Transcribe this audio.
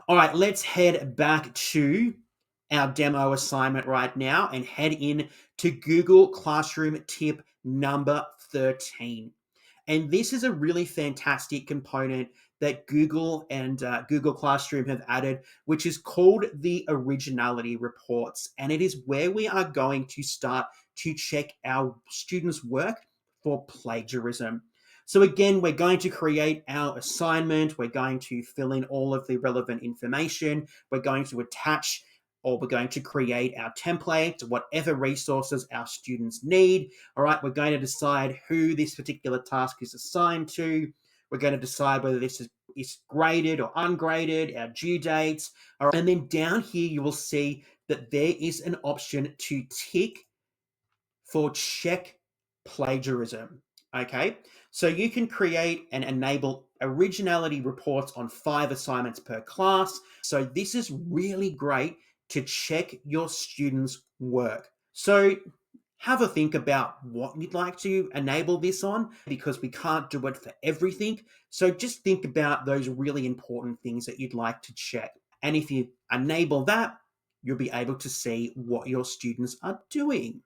All right, let's head back to our demo assignment right now and head in to Google Classroom tip number 13. And this is a really fantastic component that Google and Google Classroom have added, which is called the Originality Reports. And it is where we are going to start to check our students' work for plagiarism. So again, we're going to create our assignment. We're going to fill in all of the relevant information. We're going to attach or we're going to create our template, whatever resources our students need. All right, we're going to decide who this particular task is assigned to. We're going to decide whether this is graded or ungraded, our due dates. All right, and then down here, you will see that there is an option to tick for check plagiarism. Okay, so you can create and enable originality reports on 5 assignments per class. So this is really great to check your students' work. So have a think about what you'd like to enable this on because we can't do it for everything. So just think about those really important things that you'd like to check. And if you enable that, you'll be able to see what your students are doing.